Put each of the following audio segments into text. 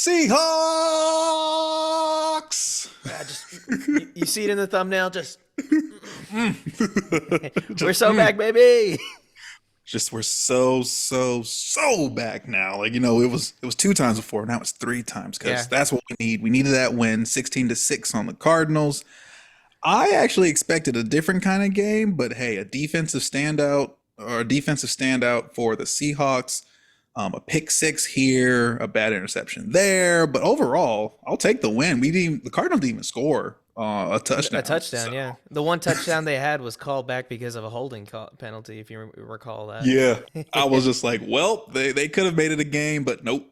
Seahawks. You see it in the thumbnail. We're Just so back, baby. just we're so back now. Like it was two times before. Now it's three times because Yeah, that's what we need. We needed that win, 16-6 on the Cardinals. I actually expected a different kind of game, but hey, a defensive standout for the Seahawks. A pick six here, a bad interception there, but overall, I'll take the win. The Cardinals didn't even score a a touchdown. touchdown. So Yeah, the one touchdown they had was called back because of a holding penalty. If you recall that. yeah, I was just like, well, they could have made it a game, but nope.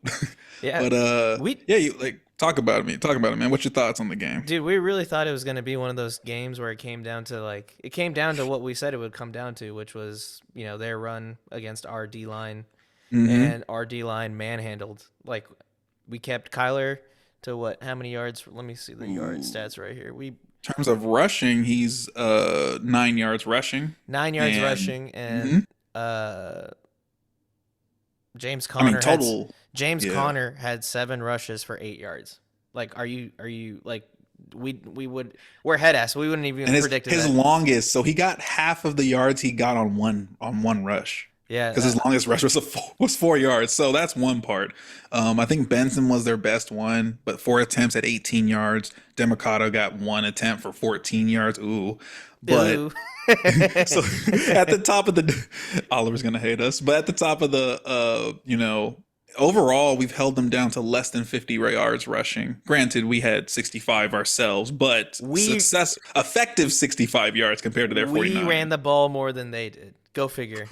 Yeah, But we yeah, you like talk about it, man. What's your thoughts on the game? dude, we really thought it was going to be one of those games where it came down to what we said it would come down to, which was their run against our D line, Mm-hmm. and our D line manhandled. Like we kept Kyler to what? How many yards? Let me see the yard Ooh. stats right here. We In terms of rushing, he's 9 yards rushing, 9 yards and rushing, and mhm. uh, James I mean Conner had total, James yeah. Conner had 7 rushes for 8 yards. Like, are you like we're head ass. We wouldn't even And his predicted his that. longest, so he got half of the yards he got on one rush. Because Yeah, his longest rush was 4 yards, so that's one part. I think Benson was their best one, but 4 attempts at 18 yards. Democado got one attempt for 14 yards. Ooh, but ooh. so at the top of the Oliver's gonna hate us, but at the top of the overall we've held them down to less than 50 yards rushing. Granted, we had 65 ourselves, but we effective 65 yards compared to their we 49. ran the ball more than they did. Go figure.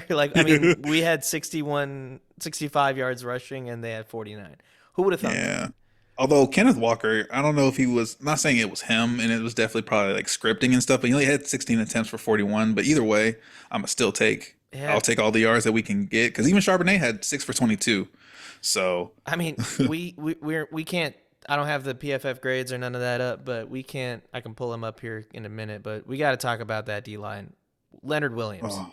Like, I mean, we had 65 yards rushing, and they had 49. Who would have thunk it? Yeah. Although Kenneth Walker, I don't know if he was, I'm not saying it was him, and it was definitely probably like scripting and stuff, but he only had 16 attempts for 41. But either way, I'm gonna still I'll Yeah, take all the yards that we can get because even Charbonnet had 6 for 22. So I mean, we can't. I don't have the PFF grades or none of that up, but we can't. I can pull them up here in a minute, but we got to talk about that D line. Leonard Williams, oh,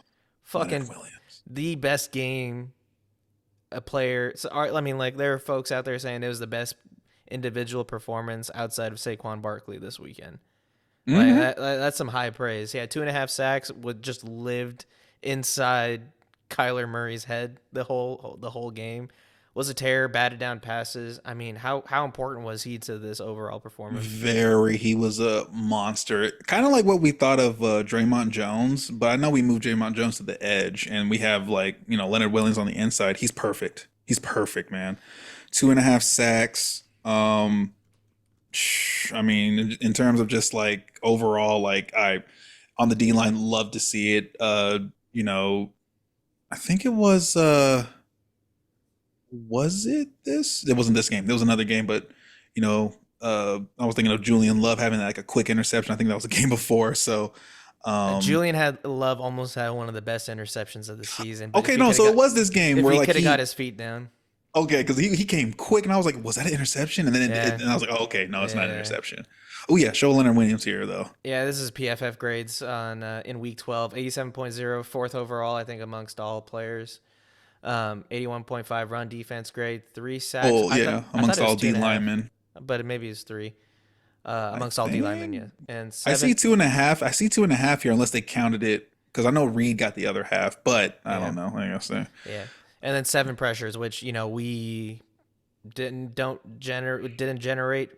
Leonard fucking Williams. the best game a player. So, I mean, like there are folks out there saying it was the best individual performance outside of Saquon Barkley this weekend. Like Hmm. that's some high praise. He had 2.5 sacks, with just lived inside Kyler Murray's head the whole game. Was a terror, batted down passes. I mean, how important was he to this overall performance? He was a monster. Kind of like what we thought of Draymond Jones, but I know we moved Draymond Jones to the edge, and we have like Leonard Williams on the inside. He's perfect. He's perfect, man. 2.5 sacks. I mean, in terms of just like overall, like I on the D line, love to see it. You know, I think it was it this? It wasn't this game. There was another game, but I was thinking of Julian Love having like a quick interception. I think that was a game before. So, um, Julian had Love almost had one of the best interceptions of the season, but okay, no, so it was this game if where he like could have got his feet down, okay, because he came quick, and I was like, was that an interception? And then yeah, and I was like, oh, okay, no, it's not an yeah. interception. Oh yeah, show Leonard Williams here though. Yeah, this is PFF grades on in week 12. 87.0, fourth overall, I think, amongst all players. 81.5 run defense grade, 3 sacks. Oh I thought yeah, I thought amongst it was all two D and a half, linemen. but maybe it's three. I Amongst all D linemen, think yeah, and I see seven, 2.5. I see 2.5 here, unless they counted it because I know Reed got the other half, but I yeah, don't know. I guess say. yeah, and then 7 pressures, which we didn't generate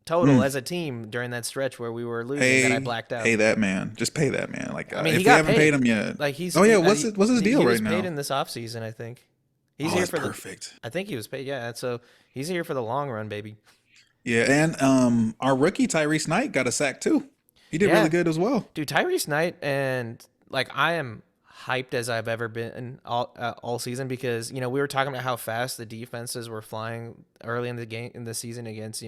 total Mm, as a team during that stretch where we were losing that I blacked pay out. that man. Just pay that man. Like I mean, he if we got haven't paid paid. him yet. Like Oh yeah, what's his deal he was right paid now? in this offseason, I think. He's Oh, here that's for the. perfect. I think he was paid. Yeah, so he's here for the long run, baby. Yeah, and our rookie Tyrese Knight got a sack too. He did really Yeah, good as well. dude, Tyrese Knight, and like I am hyped as I've ever been all season, because we were talking about how fast the defenses were flying early in the game in the season against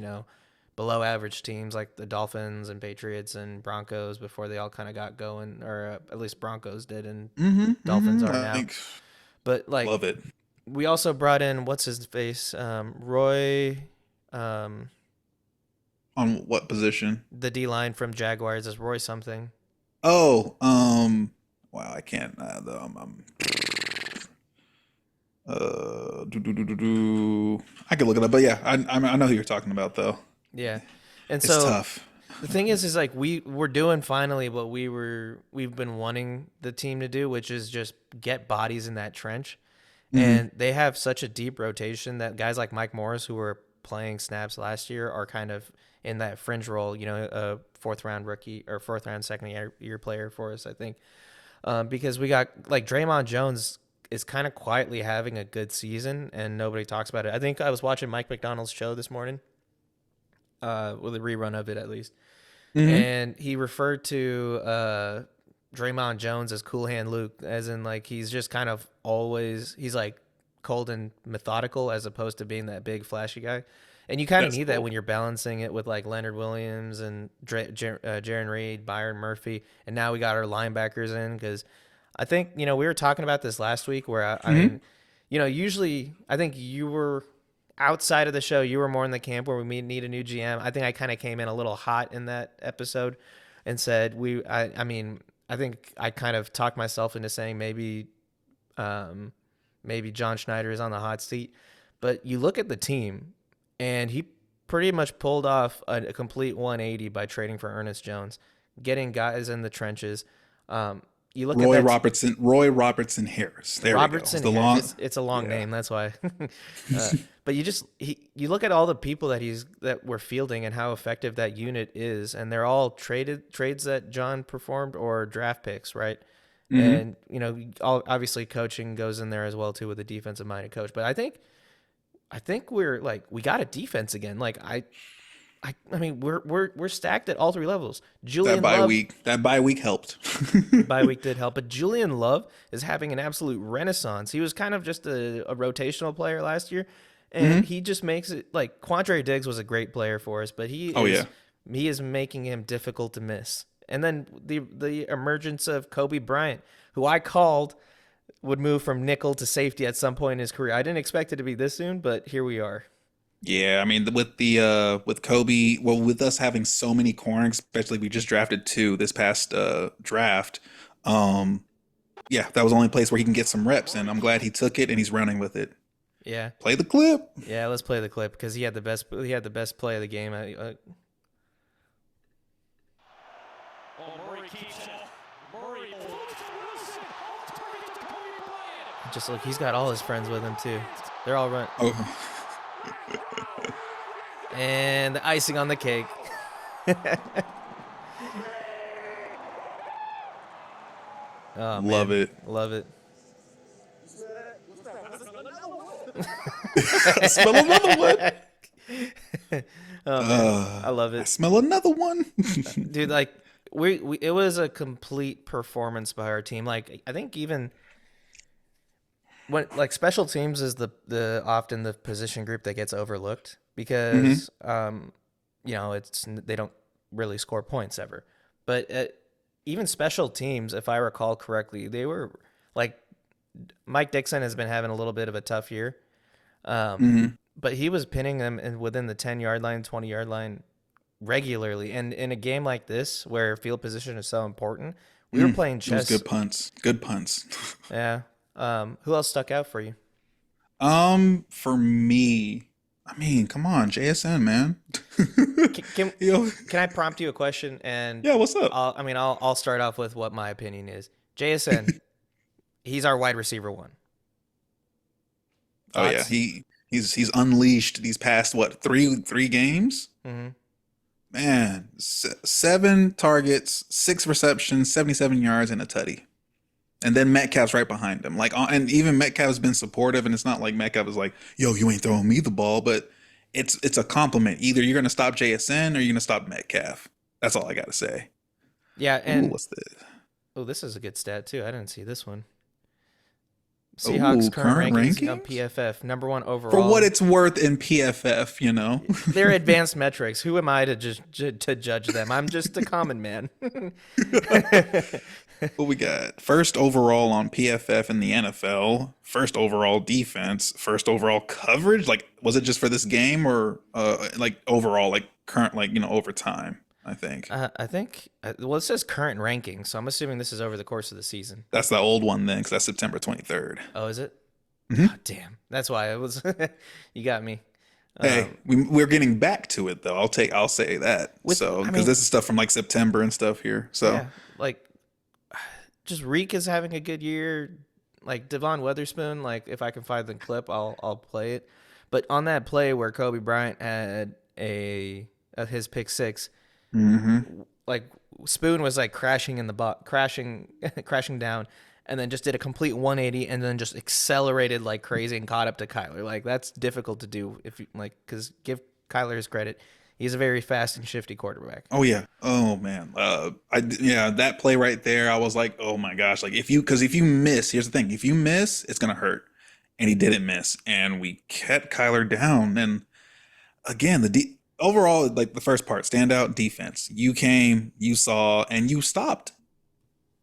below average teams like the Dolphins and Patriots and Broncos before they all kind of got going, or at least Broncos did, and Mm-hmm. Dolphins Mm-hmm. are I now. think But like love it. we also brought in what's his face, Roy, On what position? the D line from Jaguars is Roy something. Oh, wow, I can't. do, do, do, do, do. could look it up, but yeah, I know who you're talking about though. Yeah. And It's so tough. the thing is like we're doing finally what we've been wanting the team to do, which is just get bodies in that trench. Hmm. And they have such a deep rotation that guys like Mike Morris, who were playing snaps last year, are kind of in that fringe role. You know, a fourth round rookie or fourth round second year player for us, I think, because we got like Draymond Jones is kind of quietly having a good season and nobody talks about it. I think I was watching Mike McDonald's show this morning, with a rerun of it at least, Hmm. and he referred to Draymond Jones as Cool Hand Luke, as in like he's just kind of always he's like cold and methodical as opposed to being that big flashy guy. And you kind of That's need that cool. when you're balancing it with like Leonard Williams and Jaron Reed, Byron Murphy, and now we got our linebackers in because I think we were talking about this last week where I Hmm. mean, usually I think you were outside of the show, you were more in the camp where we need a new GM. I think I kind of came in a little hot in that episode and said I mean, I think I kind of talked myself into saying um, maybe John Schneider is on the hot seat. But you look at the team, and he pretty much pulled off a complete 180 by trading for Ernest Jones, getting guys in the trenches. You look at that Roy Robertson Harris. There we go. It's Robertson the Harris. long. It's a long Yeah. name, that's why. But you look at all the people that we're fielding and how effective that unit is, and they're all trades that John performed or draft picks, right? Hmm. And obviously coaching goes in there as well too with a defensive minded coach. But I think we're like we got a defense again. Like I mean we're stacked at all three levels. That Julian bye Love. week. That bye week helped. The bye week did help, but Julian Love is having an absolute renaissance. He was kind of just a rotational player last year, and Hmm. he just makes it like Quandre Diggs was a great player for us, but Oh yeah. he is making him difficult to miss. And then the emergence of Kobe Bryant, who I called would move from nickel to safety at some point in his career. I didn't expect it to be this soon, but here we are. Yeah, I mean, with Kobe, well, with us having so many corners, especially we just drafted two this past draft. Um, yeah, that was the only place where he can get some reps, and I'm glad he took it and he's running with it. Yeah, Play the clip. yeah. Let's play the clip because he had the best play of the game. Just look, he's got all his friends with him too. They're all run, Oh, and the icing on the cake. Oh love man, it. love it. I smell another one. Oh man, I love I it, smell another one. dude. Like we it was a complete performance by our team. Like I think even when like special teams is the often the position group that gets overlooked Hmm. because it's they don't really score points ever. But even special teams, if I recall correctly, they were like Mike Dixon has been having a little bit of a tough year. Um, Hmm. but he was pinning them within the 10-yard line, 20-yard line regularly. And in a game like this, where field position is so important, we were Mm. playing It was chess. good punts. Good punts. Yeah. Who else stuck out for you? For me, I mean, come on, JSN, man. Can, can, Yo, can I prompt you a question? And yeah, what's up? I'll start off with what my opinion is. JSN, he's our wide receiver one. Oh yeah, Thoughts? he's unleashed these past what three games. Mm-hmm. Man, seven targets, six receptions, 77 yards, and a tutty. And then Metcalf's right behind him. Like, and even Metcalf's been supportive, and it's not like Metcalf is like, "Yo, you ain't throwing me the ball," but it's a compliment. Either you're gonna stop JSN or you're gonna stop Metcalf. That's all I gotta say. Yeah, Ooh, and what's this? oh, this is a good stat too. I didn't see this one. Ooh, Seahawks current current rankings on rankings? PFF, number one For what overall. it's worth in PFF, you know. They're advanced metrics. Who am I to to judge them? I'm just a common man. What we got? First overall on PFF in the NFL, first overall defense, first overall coverage. Like, was it just for this game or like overall, like current, like over time? I think I think well, it says current rankings, so I'm assuming this is over the course of the season. that's the old one then, because that's September 23rd. Oh, is it? Hmm. Oh, damn. That's why it was. You got me. Hey, we're getting back to it though. I'll say that. With So I because mean, this is stuff from like September and stuff here. So yeah, like just Reek is having a good year. Like Devon Witherspoon, like if I can find the clip, I'll play it. But on that play where Kobe Bryant had his pick six, hmm like Spoon was like crashing in the crashing crashing down, and then just did a complete 180 and then just accelerated like crazy and caught up to Kyler. Like that's difficult to do if you like because give Kyler his credit. He's a very fast and shifty quarterback. Oh yeah. Oh man. Yeah, that play right there, I was like, oh my gosh. Like if you miss, here's the thing. If you miss, it's gonna hurt. And he didn't miss. And we kept Kyler down. And again, overall, like the first part, standout defense. You came, you saw, and you stopped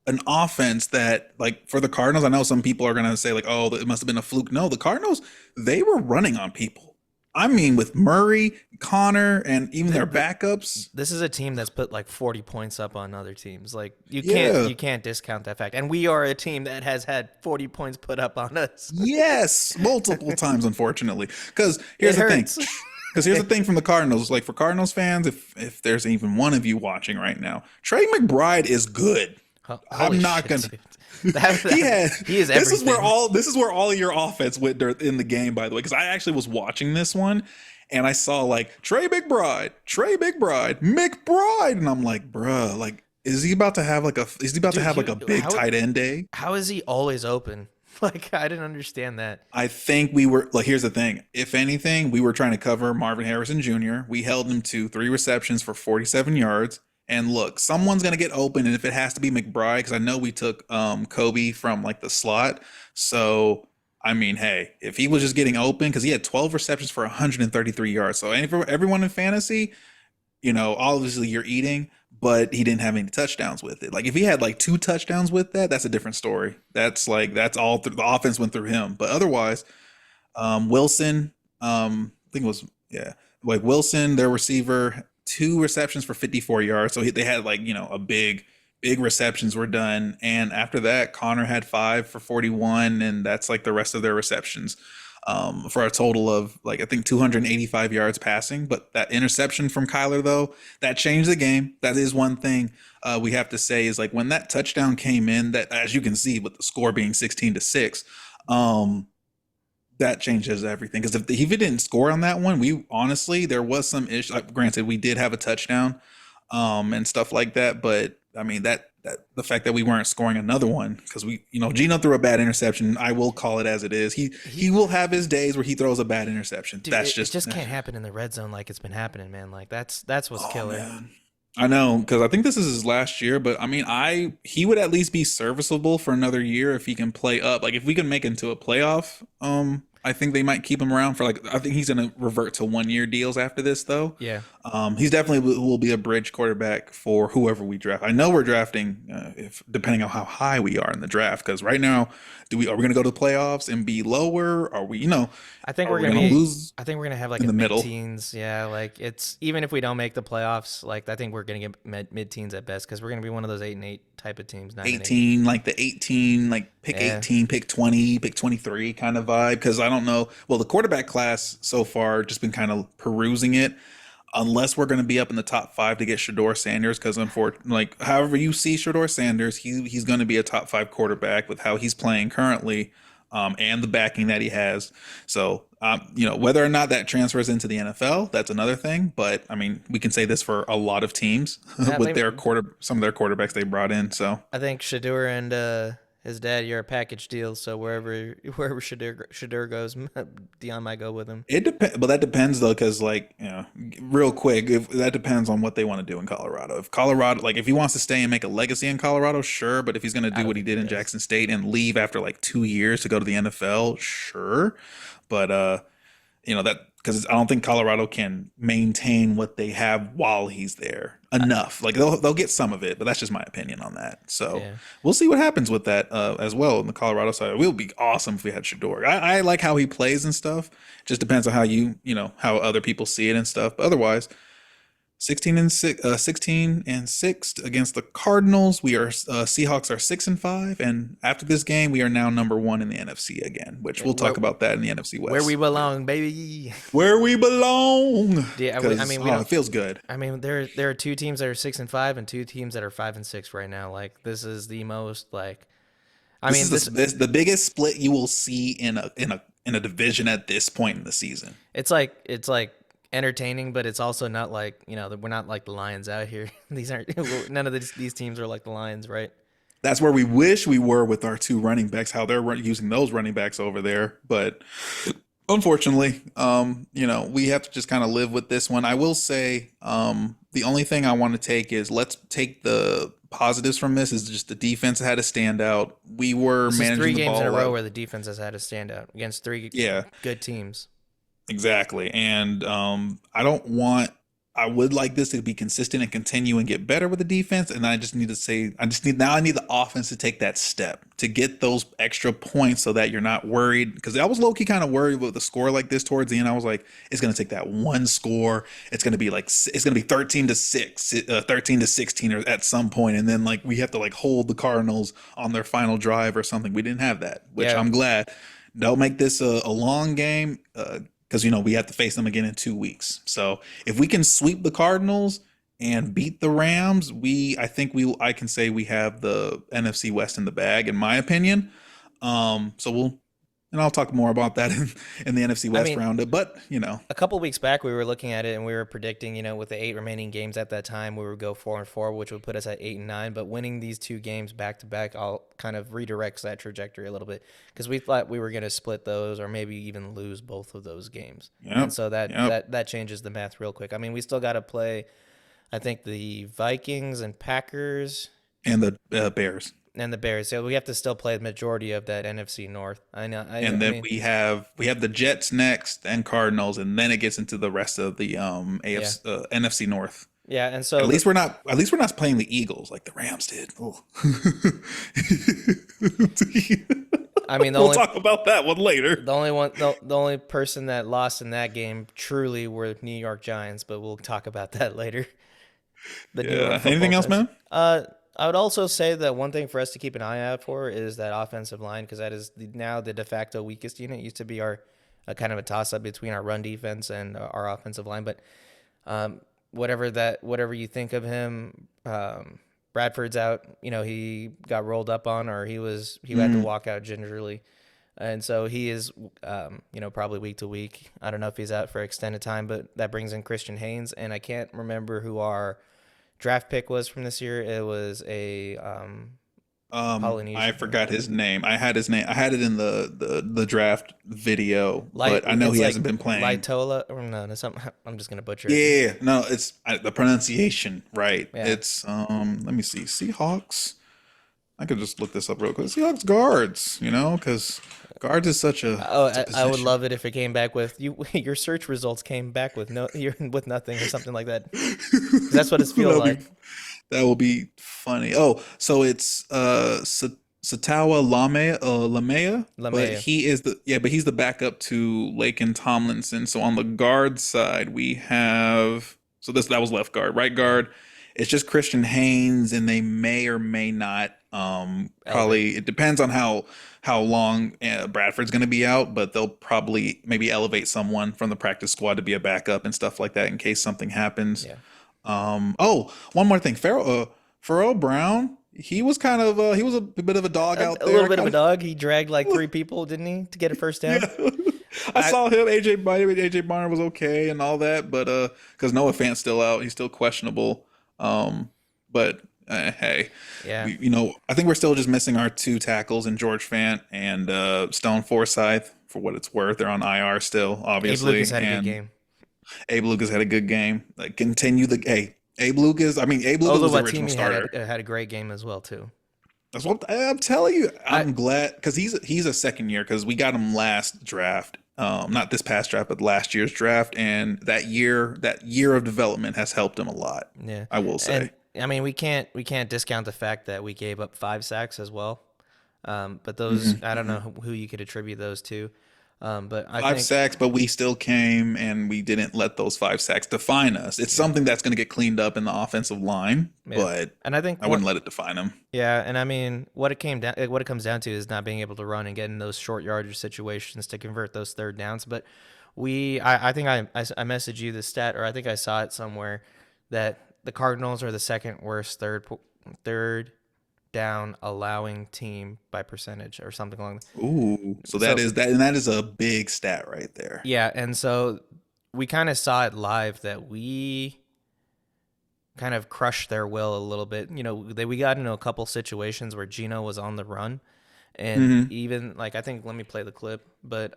an offense that, like, for the Cardinals, I know some people are gonna say, like, oh, it must have been a fluke. No, the Cardinals, they were running on people. I mean, with Murray, Connor, and even The, their the, backups. this is a team that's put like 40 points up on other teams. Like Yeah. you can't discount that fact. And we are a team that has had 40 points put up on us. Yes, multiple times, unfortunately. Because It here's the thing. hurts. Because here's the thing from the Cardinals. Like for Cardinals fans, if there's even one of you watching right now, Trey McBride is good. Holy I'm not shit, gonna. dude. That, He had. he is This is where everything. all of your offense went in the game. By the way, because I actually was watching this one, and I saw like Trey McBride, and I'm like, bruh, like, is he about to have like a? Is he about to Dude, have like a big tight end day? how is he always open? Like I didn't understand that. I think we were like, here's the thing. If anything, we were trying to cover Marvin Harrison Jr. We held him to 3 receptions for 47 yards. And look, someone's gonna get open, and if it has to be McBride, because I know we took Kobe from like the slot. So I mean, hey, if he was just getting open, because he had 12 receptions for 133 yards. So and for everyone in fantasy, obviously you're eating, but he didn't have any touchdowns with it. Like if he had like 2 touchdowns with that, that's a different story. That's all through the offense went through him. But otherwise, Wilson, I think it was yeah, like Wilson, their receiver, 2 receptions for 54 yards. So they had like a big receptions were done, and after that, Connor had 5 for 41, and that's like the rest of their receptions. For a total of like I think 285 yards passing. But that interception from Kyler though, that changed the game. That is one thing we have to say is like when that touchdown came in, that as you can see with the score being 16-6, um, that changes everything. Because if he didn't score on that one, we honestly there was some issue. Like, granted, we did have a touchdown, and stuff like that. But I mean that the fact that we weren't scoring another one because Gino threw a bad interception. I will call it as it is. He will have his days where he throws a bad interception. Dude, That's it just just can't happen in the red zone like it's been happening, man. Like that's what's oh killer. man. I know because I think this is his last year, but I mean, he would at least be serviceable for another year if he can play up. Like if we can make it into a playoff, I think they might keep him around for like I think he's going to revert to 1 year deals after this though. Yeah. He's definitely will be a bridge quarterback for whoever we draft. I know we're drafting if depending on how high we are in the draft because right now are we going to go to the playoffs and be lower? Are we I think are we're we gonna going to be. lose I think we're gonna have like in a the middle? mid-teens. Yeah, like it's even if we don't make the playoffs, like I think we're gonna get mid-teens at best because we're gonna be one of those 8-8 type of teams, 9-8. 18, like the 18, like pick Yeah, 18, pick 20, pick 23 kind of vibe. Because I don't know. Well, the quarterback class so far, just been kind of perusing it. Unless we're going to be up in the top 5 to get Shador Sanders, because unfortunately, like however you see Shador Sanders, he's going to be a top 5 quarterback with how he's playing currently, and the backing that he has. So, whether or not that transfers into the NFL, that's another thing. But I mean, we can say this for a lot of teams I with think some of their quarterbacks they brought in. So I think Shadur and his dad, you're a package deal. So wherever Shadur goes, Dion might go with him. it depends, but that depends though, because like real quick, if that depends on what they want to do in Colorado. If Colorado, like if he wants to stay and make a legacy in Colorado, sure. But if he's going to I do don't what he think he did in does. Jackson State and leave after like 2 years to go to the NFL, sure. But that because I don't think Colorado can maintain what they have while he's there enough. Like they'll get some of it, but that's just my opinion on that. So Yeah. we'll see what happens with that as well in the Colorado side. It will be awesome if we had Shador. I like how he plays and stuff. Just depends on how how other people see it and stuff. But otherwise, 16-6 against the Cardinals. We are Seahawks are 6-5, and after this game, we are now number one in the NFC again, which Yeah, we'll talk about that in the NFC where we West, belong, baby. where we belong. Yeah, I Because mean we don't. it feels good. I mean there are two teams that are 6-5 and two teams that are 5-6 right now. Like this is the most like. I This mean is this. the biggest split you will see in a division at this point in the season. It's like entertaining, but it's also not like we're not like the Lions out here. These aren't none of these teams are like the Lions, right? That's where we wish we were with our two running backs, how they're using those running backs over there. But unfortunately, we have to just kind of live with this one. I will say, the only thing I want to take is let's take the positives from this is just the defense had a standout. We were This is three managing the games in a ball row out. where the defense has had a standout against three Yeah, good teams. exactly. And I don't want. I would like this to be consistent and continue and get better with the defense. And I just need to say, I need the offense to take that step to get those extra points so that you're not worried. Because I was low key kind of worried with the score like this towards the end. I was like, it's going to take that one score. It's going to be it's going to be 13-6, 13-16 or at some point, and then like we have to like hold the Cardinals on their final drive or something. We didn't have that, which Yeah, I'm glad. Don't make this a long game. Because we have to face them again in 2 weeks. So if we can sweep the Cardinals and beat the Rams, I can say we have the NFC West in the bag, in my opinion. And I'll talk more about that in the NFC I West mean, round. But a couple weeks back we were looking at it and we were predicting, with the 8 remaining games at that time, we would go 4-4, which would put us at 8-9. But winning these two games back to back, all kind of redirects that trajectory a little bit because we thought we were going to split those or maybe even lose both of those games, and yep, so that yep. that that changes the math real quick. I mean, we still got to play. I think the Vikings and Packers And the Bears. and the Bears. So we have to still play the majority of that NFC North. I know. I And then mean, we have the Jets next and Cardinals, and then it gets into the rest of the yeah, AFC NFC North. yeah. And At so least we're not. At least we're not playing the Eagles like the Rams did. Oh. I mean, We'll talk about that one later. the only person that lost in that game truly were New York Giants, but we'll talk about that later. The New York Yeah. Football Anything else, Giants. man? I would also say that one thing for us to keep an eye out for is that offensive line because that is now the de facto weakest unit. It used to be our kind of a toss up between our run defense and our offensive line, but whatever you think of him, Bradford's out. He got rolled up on, or he had to walk out gingerly, and so he is, probably week to week. I don't know if he's out for extended time, but that brings in Christian Haynes, and I can't remember who our draft pick was from this year. It was a I Polynesian. forgot his name. I had his name. I had it in the draft video, Light, but I know it's he like hasn't been playing. Lightola, or no, that's something. I'm just gonna butcher it. Yeah, no, it's the pronunciation, right? Yeah. It's let me see, Seahawks. I could just look this up real quick. Seahawks guards, because guards is such a Oh, it's a I would position. love it if it came back with you. Your search results came back with with nothing or something like that. 'Cause that's what it feels That'll be like. that will be funny. Oh, so it's Satawa Lamea, but Lamea. he's the backup to Laken Tomlinson. So on the guard side, we have that was left guard, right Yeah. guard. It's just Christian Haynes, and they may or may not. Elevate. Probably it depends on how long Bradford's going to be out, but they'll probably maybe elevate someone from the practice squad to be a backup and stuff like that in case something happens. Yeah. One more thing. Farrell Brown, he was a bit of a dog out A little there. bit of a dog. He dragged like 3 people, didn't he, to get a first down? Yeah. I I saw him. AJ Barner was okay and all that, but because Noah Fant's still out, he's still questionable. But hey, yeah. I think we're still just missing our two tackles in George Fant and Stone Forsythe. For what it's worth, they're on IR still, Abe obviously, Lucas had a good and game. Abe Lucas had a good game. Like continue the hey, Abe Lucas. I mean, Abe Lucas Although was the original Watimi starter. had a great game as well too. That's what I'm telling you. I I'm glad because he's a second year because we got him last draft. Not this past draft, but last year's draft, and that year of development has helped him a lot. Yeah, I will and say. I mean we can't discount the fact that we gave up 5 sacks as well. But those Hmm. I don't Hmm. know who you could attribute those to. But I Five think, sacks, but we still came and we didn't let those 5 sacks define us. It's yeah, something that's going to get cleaned up in the offensive line, yeah, but and I think I wouldn't let it define them. yeah, and I mean, what it comes down to is not being able to run and get in those short yardage situations to convert those third downs. But I think I messaged you the stat, or I think I saw it somewhere that the Cardinals are the second worst third down allowing team by percentage or something along. Ooh, so that So is that, and that is a big stat right there. yeah, and so we kind of saw it live that we kind of crushed their will a little bit. We got into a couple situations where Gino was on the run, and Hmm. even like I think let me play the clip, but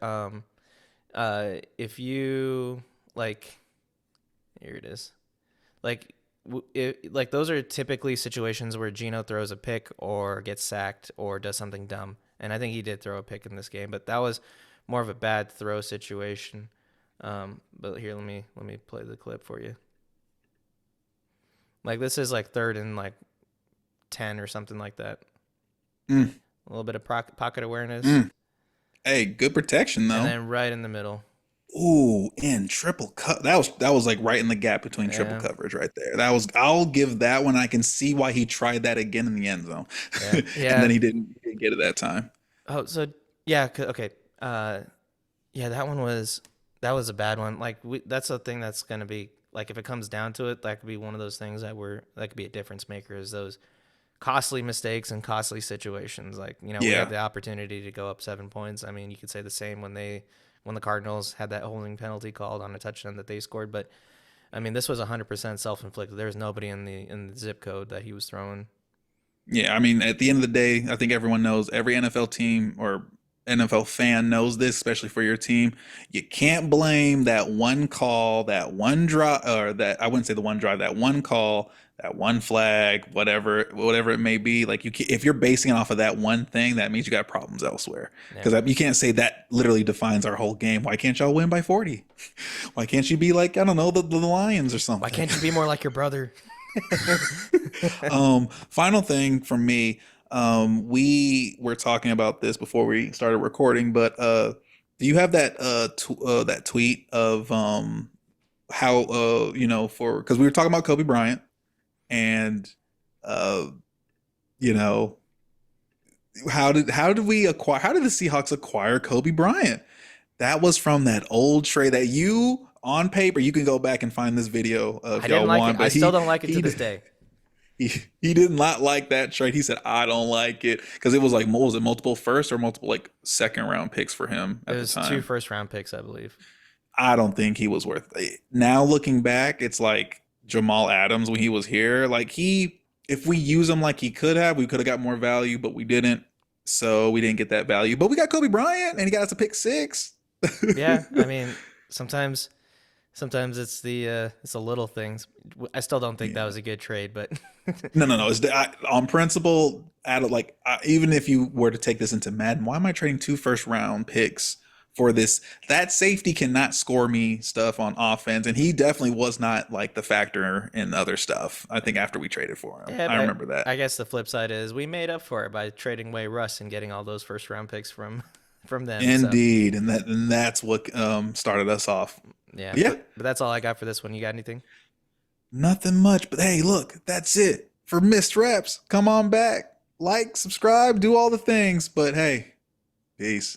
if you like, here it is, like. Like those are typically situations where Gino throws a pick or gets sacked or does something dumb, and I think he did throw a pick in this game, but that was more of a bad throw situation. But here, let me play the clip for you. Like this is like third and like 10 or something like that. Mm, A little bit of pocket awareness, mm. Hey, good protection and though. then right in the middle. Ooh, and triple cut. That was like right in the gap between triple Yeah, coverage right there. That was, I'll give that one. I can see why he tried that again in the end zone, yeah, and then yeah. he didn't get it that time. Oh, so yeah, okay. Yeah, that was a bad one. Like that's a thing that's gonna be like if it comes down to it, that could be one of those things that could be a difference maker. Is those costly mistakes and costly situations. Like we had Yeah, the opportunity to go up 7 points. I mean, you could say the same when the Cardinals had that holding penalty called on a touchdown that they scored, but I mean, this was 100% self-inflicted. There was nobody in the zip code that he was throwing. yeah. I mean, at the end of the day, I think everyone knows, every NFL team or NFL fan knows this, especially for your team. You can't blame that one call, that one drive, or that, I wouldn't say the one drive, that one call, that one flag, whatever it may be. Like if you're basing it off of that one thing, that means you got problems elsewhere. Yeah. Because you can't say that literally defines our whole game. Why can't y'all win by 40? Why can't you be like, I don't know, the Lions or Why something? can't you be more like your brother? Final thing from me. We were talking about this before we started recording, but do you have that tweet of how for, because we were talking about Kobe Bryant, and uh you know how did the Seahawks acquire Kobe Bryant? That was from that old trade that you, on paper, you can go back and find this video I if didn't y'all like it. want, I but still don't like it to he this day. he did not like that trade. He said, "I don't like it," because it was like, what was it, multiple first or multiple like second round picks for him It at the was two time. first-round picks, I believe. I don't think he was worth it. Now looking back, it's like Jamal Adams when he was here. Like if we use him like he could have, we could have got more value, but we didn't. So we didn't get that value. But we got Kobe Bryant, and he got us a pick six. Yeah, I mean, sometimes it's the little things. I still don't think that Yeah. was a good trade, but No, no, no. On principle, even if you were to take this into Madden, why am I trading 2 first round picks for this? That safety cannot score me stuff on offense, and he definitely was not like the factor in other stuff. I think after we traded for him, yeah, I but remember that. I guess the flip side is we made up for it by trading away Russ and getting all those first-round picks from from them. So Indeed, and that's what started us off. yeah, But yeah, but that's all I got for this one. You got anything? nothing much. But hey, look, that's it for missed reps. Come on back, like, subscribe, do all the things. But hey, peace.